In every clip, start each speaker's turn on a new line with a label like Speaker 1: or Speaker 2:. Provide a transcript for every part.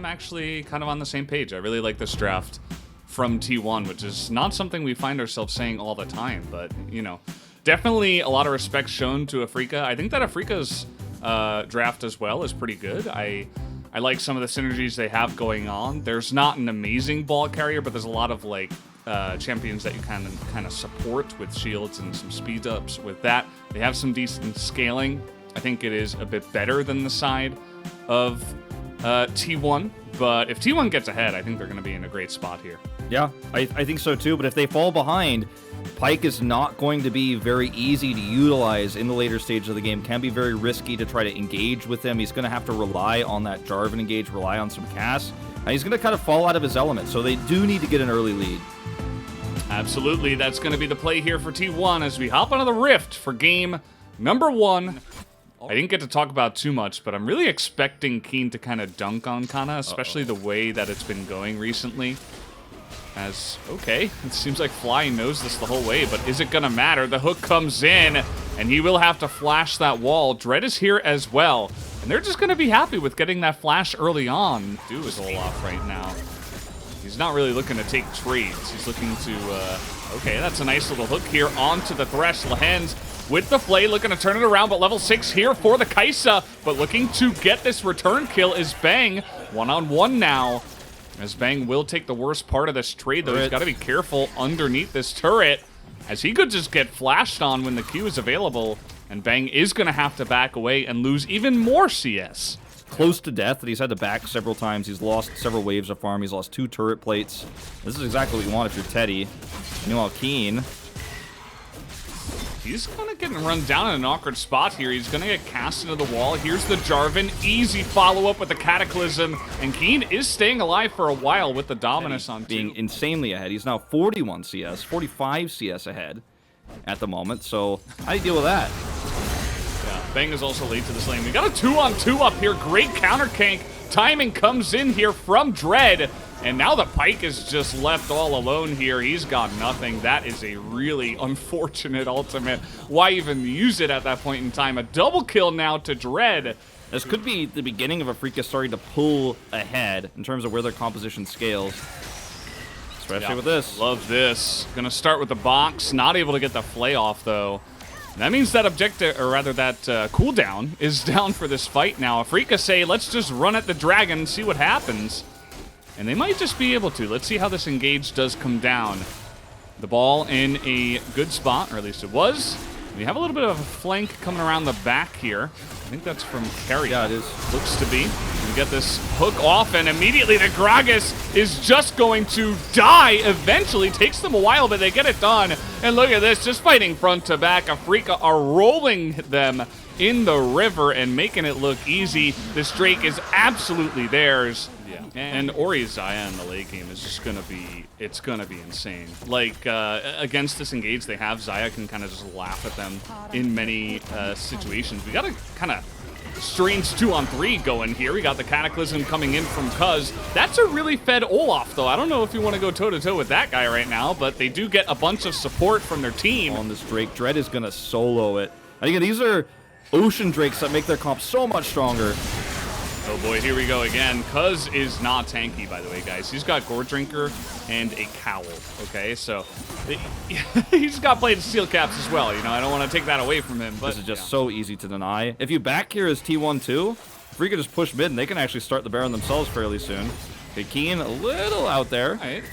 Speaker 1: I'm actually kind of on the same page. I really like this draft from T1, which is not something we find ourselves saying all the time, but, you know, definitely a lot of respect shown to Afrika. I think that Afrika's draft as well is pretty good. I like some of the synergies they have going on. There's not an amazing ball carrier, but there's a lot of, like, champions that you kind of support with shields and some speed ups with that. They have some decent scaling. I think it is a bit better than the side of T1, but if T1 gets ahead, I think they're going to be in a great spot here.
Speaker 2: Yeah, I think so too, but if they fall behind, Pyke is not going to be very easy to utilize in the later stage of the game. Can be very risky to try to engage with him. He's going to have to rely on that Jarvan engage, rely on some casts, and he's going to kind of fall out of his element, so they do need to get an early lead.
Speaker 1: Absolutely, that's going to be the play here for T1 as we hop onto the Rift for game number 1. I didn't get to talk about too much, but I'm really expecting Keen to kind of dunk on Kana, especially the way that it's been going recently. As, okay, it seems like Fly knows this the whole way, but is it going to matter? The hook comes in, and he will have to flash that wall. Dread is here as well, and they're just going to be happy with getting that flash early on. Do is Olaf right now. He's not really looking to take trades. He's looking to, okay, that's a nice little hook here onto the Thresh. Lehens with the Flay, looking to turn it around, but level 6 here for the Kai'Sa. But looking to get this return kill is Bang. One-on-one now. As Bang will take the worst part of this trade, though. He's got to be careful underneath this turret, as he could just get flashed on when the Q is available. And Bang is going to have to back away and lose even more CS.
Speaker 2: Close to death, that he's had to back several times. He's lost several waves of farm. He's lost 2 turret plates. This is exactly what you want if you're Teddy. Meanwhile, Keen,
Speaker 1: he's kind of getting run down in an awkward spot here. He's going to get cast into the wall. Here's the Jarvan. Easy follow-up with the Cataclysm. And Keen is staying alive for a while with the Dominus on 2.
Speaker 2: Being insanely ahead. He's now 41 CS, 45 CS ahead at the moment. So how do you deal with that?
Speaker 1: Yeah, Bang is also late to this lane. We got a 2-on-2 up here. Great counter gank. Timing comes in here from Dread. And now the Pyke is just left all alone here. He's got nothing. That is a really unfortunate ultimate. Why even use it at that point in time? A double kill now to Dread.
Speaker 2: This could be the beginning of Afrika starting to pull ahead in terms of where their composition scales. Especially with this.
Speaker 1: Love this. Gonna start with the box. Not able to get the Flay off, though. That means that objective, or rather that cooldown is down for this fight now. Afrika say, let's just run at the dragon and see what happens. And they might just be able to. Let's see how this engage does come down. The ball in a good spot, or at least it was. We have a little bit of a flank coming around the back here. I think that's from Carry.
Speaker 2: Yeah, it is.
Speaker 1: Looks to be. We get this hook off, and immediately the Gragas is just going to die eventually. Takes them a while, but they get it done. And look at this, just fighting front to back. Afrika are rolling them in the river and making it look easy. This Drake is absolutely theirs. Yeah. And Ori's Xayah in the late game is just going to be, it's going to be insane. Like, against this engage they have, Xayah can kind of just laugh at them in many situations. We got a kind of strange 2-on-3 going here. We got the Cataclysm coming in from Cuz. That's a really fed Olaf, though. I don't know if you want to go toe-to-toe with that guy right now, but they do get a bunch of support from their team.
Speaker 2: On this Drake, Dread is going to solo it. And again, these are Ocean Drakes that make their comp so much stronger.
Speaker 1: Oh boy, here we go again. Cuz is not tanky, by the way, guys. He's got Gore Drinker and a Cowl, okay? So, he's got Bladed Steel Caps as well, you know? I don't want to take that away from him, but...
Speaker 2: This is just so easy to deny. If you back here as T1 too, Afrika just push mid and they can actually start the Baron themselves fairly soon. Okay, Keen a little out there.
Speaker 1: Right.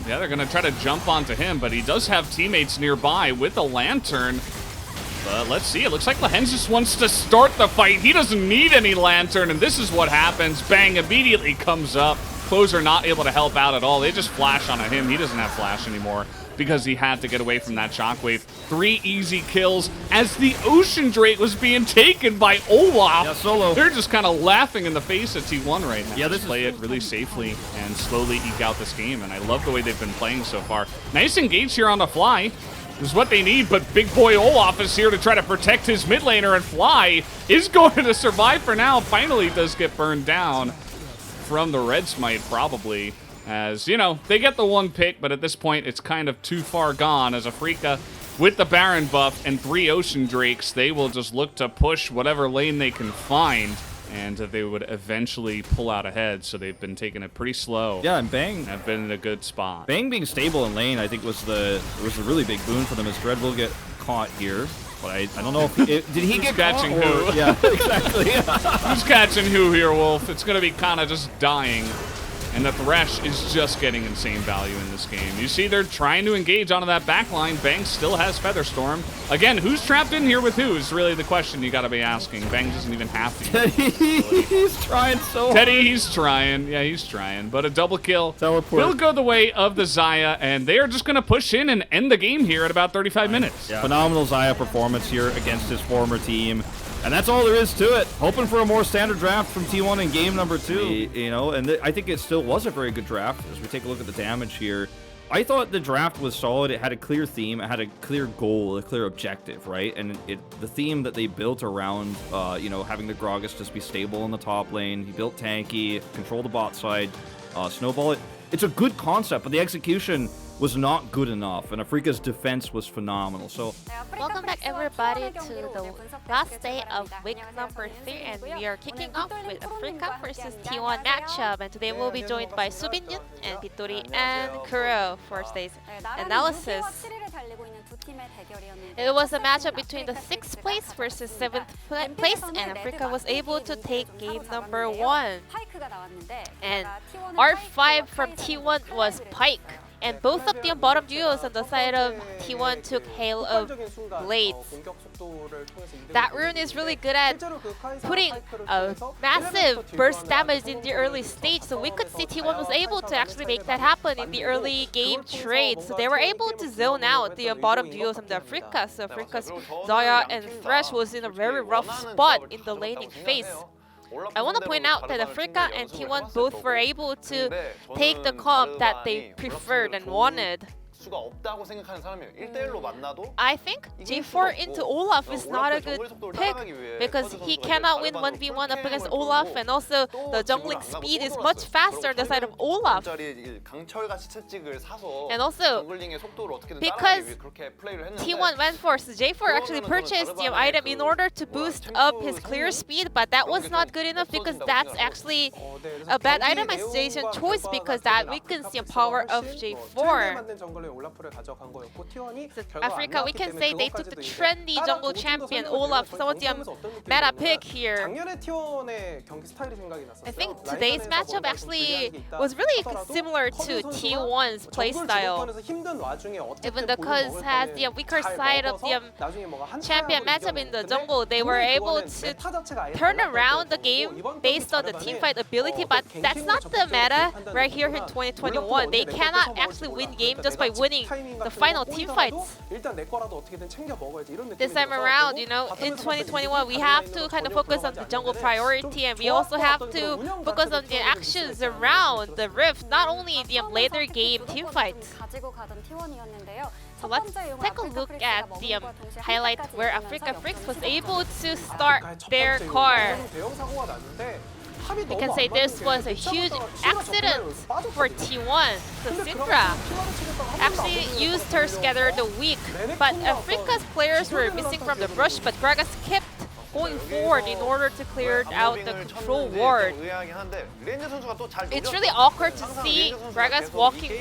Speaker 1: Yeah, they're going to try to jump onto him, but he does have teammates nearby with a Lantern. But let's see, it looks like Lehens just wants to start the fight. He doesn't need any Lantern, and this is what happens. Bang immediately comes up. Foes are not able to help out at all. They just flash on him. He doesn't have flash anymore because he had to get away from that shockwave. 3 easy kills as the Ocean Drake was being taken by Olaf.
Speaker 2: Yeah, solo.
Speaker 1: They're just kind of laughing in the face at T1 right now.
Speaker 2: Yeah,
Speaker 1: just play it really safely and slowly eke out this game, and I love the way they've been playing so far. Nice engage here on the Fly. This is what they need, but big boy Olaf is here to try to protect his mid laner, and Fly is going to survive for now. Finally does get burned down from the Red Smite, probably. As, you know, they get the 1 pick, but at this point, it's kind of too far gone. As Afrika, with the Baron buff and 3 Ocean Drakes, they will just look to push whatever lane they can find. and they would eventually pull out ahead. So they've been taking it pretty slow.
Speaker 2: Yeah, and Bang
Speaker 1: have been in a good spot.
Speaker 2: Bang being stable in lane, I think, was a really big boon for them. As Dread will get caught here, but I don't know if did he get
Speaker 1: catching
Speaker 2: caught?
Speaker 1: who?
Speaker 2: Yeah, exactly.
Speaker 1: Who's catching who here, Wolf? It's gonna be kind of just dying. And the Thresh is just getting insane value in this game. You see they're trying to engage onto that back line. Bang still has Featherstorm. Again, who's trapped in here with who is really the question you gotta be asking. Bang doesn't even have to.
Speaker 2: Teddy, he's trying so hard.
Speaker 1: Teddy, he's trying. Yeah, he's trying. But a double kill
Speaker 2: Teleport.
Speaker 1: will go the way of the Xayah, and they are just gonna push in and end the game here at about 35 minutes.
Speaker 2: Yeah. Phenomenal Xayah performance here against his former team. And that's all there is to it. Hoping for a more standard draft from T1 in game number 2. You know, and I think it still was a very good draft as we take a look at the damage here. I thought the draft was solid. It had a clear theme. It had a clear goal, a clear objective, right? And the theme that they built around, you know, having the Gragas just be stable in the top lane. He built tanky, control the bot side, snowball it. It's a good concept, but the execution was not good enough, and Afrika's defense was phenomenal. So,
Speaker 3: welcome back everybody to the last day of week number 3, and we are kicking off with Afrika versus T1 matchup. And today we'll be joined by Subin-Yun and Bittori and Kuro for today's analysis. It was a matchup between the 6th place versus 7th place, and Afrika was able to take game number 1. And R5 from T1 was Pike. And both of the bottom duos on the side of T1 took Hail of Blades. That rune is really good at putting a massive burst damage in the early stage, so we could see T1 was able to actually make that happen in the early game trade. So they were able to zone out the bottom duos of the Afrika. So Afrika's Xayah and Thresh was in a very rough spot in the laning phase. I want to point out that Afrika and T1 both were able to take the comp that they preferred and wanted. I think J4 into Olaf is not a good pick because he cannot win 1v1 up against Olaf, and also the jungling speed is much faster on the side of Olaf. And also, because T1 went for J4 actually purchased the item in order to boost up his clear speed, but that was not good enough because that's actually a bad itemization choice because that weakens the power of J4. So Afrika, we can say they took the trendy jungle champion Olaf, some of the meta pick here. I think today's matchup actually was really similar to T1's playstyle. Even though Cuz has the weaker side of the champion matchup in the jungle, they were able to turn around the game based on the teamfight ability, but that's not the meta right here in 2021. They cannot actually win game just by winning the final team fights. This time around, you know, in 2021, we have to kind of focus on the jungle priority, and we also have to focus on the actions around the Rift, not only the later game team fights. So let's take a look at the highlight where Afrika Fricks was able to start their car. You can say this was a huge accident for T1. So Syndra actually used her Scatter the Weak, but Afrika's players were missing from the brush, but Gragas kept going forward in order to clear out the control ward. It's really awkward to see Gragas walking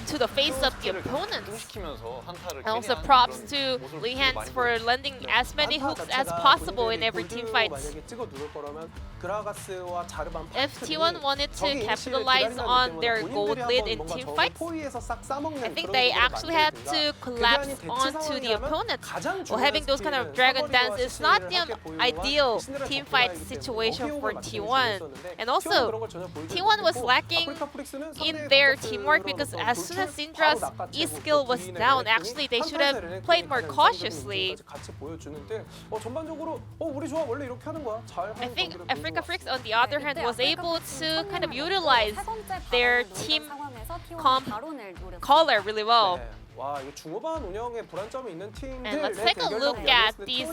Speaker 3: to the face of the opponents. And also props to Lehans for landing as many hooks as possible in every team fight. If T1 wanted to capitalize on their gold lead in team fights, I think they actually had to collapse onto the opponent. Well, having those kind of dragon dance is not the ideal team fight situation for T1. And also, T1 was lacking in their teamwork because as soon as Syndra's E skill was down, actually they should have played more cautiously. I think Afrika Fricks, on the other hand, was able to kind of utilize their team comp color really well. And let's take a look at these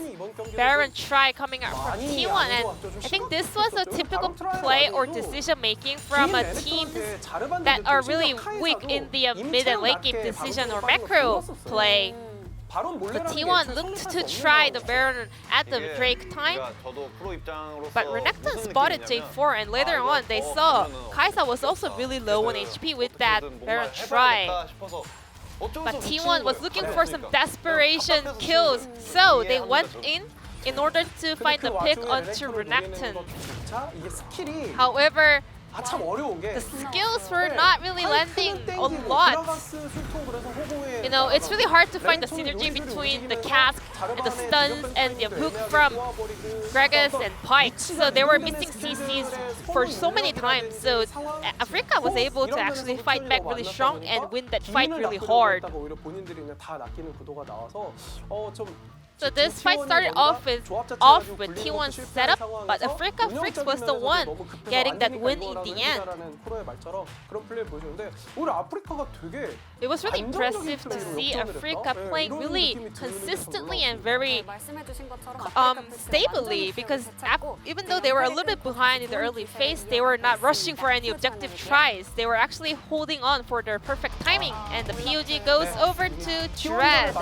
Speaker 3: Baron try coming out from T1, and I think this was a typical play or decision making from a teams that are really weak in the mid and late game decision or macro play. The T1 looked to try the Baron at the break time, but Renekton spotted J4, and later on they saw Kai'Sa was also really low on HP with that Baron try. But T1 was looking for some desperation kills, so they went in order to find the pick onto Renekton. However, the skills were not really landing a lot. You know, it's really hard to find the synergy between the cask and the stuns and the hook from Gragas and Pyke. So they were missing CCs for so many times. So Africa was able to actually fight back really strong and win that fight really hard. So this fight started off with T1's setup, but Africa Fricks was the one getting that win in the end. It was really impressive to see Africa playing really consistently and very stably, because even though they were a little bit behind in the early phase, they were not rushing for any objective tries. They were actually holding on for their perfect timing, and the POG goes over to Dread.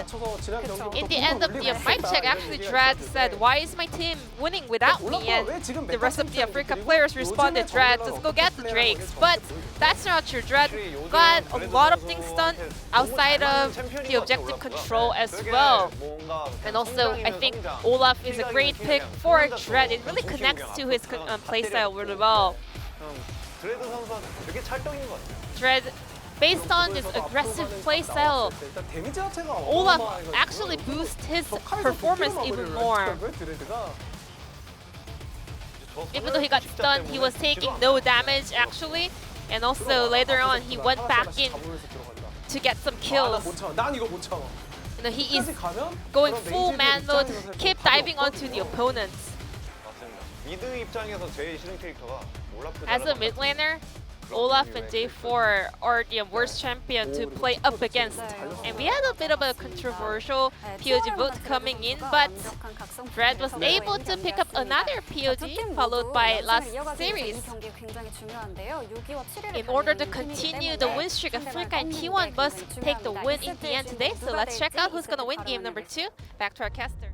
Speaker 3: In the end of the mic check, actually Dread said, "Why is my team winning without me?" And the rest of the Africa players responded, "Dread, let's go get the Drakes." But that's not true. Dread got a lot of things done outside of the objective control as well. And also, I think Olaf is a great pick for Dread. It really connects to his playstyle really well. Dread, based on his aggressive playstyle, Olaf actually boosts his performance even more. Even though he got stunned, he was taking no damage actually. And also later on, he went back in to get some kills. You know, he is going full man mode, keep diving onto the opponents. As a mid laner, Olaf and J4 are the worst champion to play up against. And we had a bit of a controversial POG vote coming in, but Dread was able to pick up another POG, followed by last series. In order to continue the win streak, Africa and T1 must take the win in the end today. So let's check out who's gonna win game number 2. Back to our caster.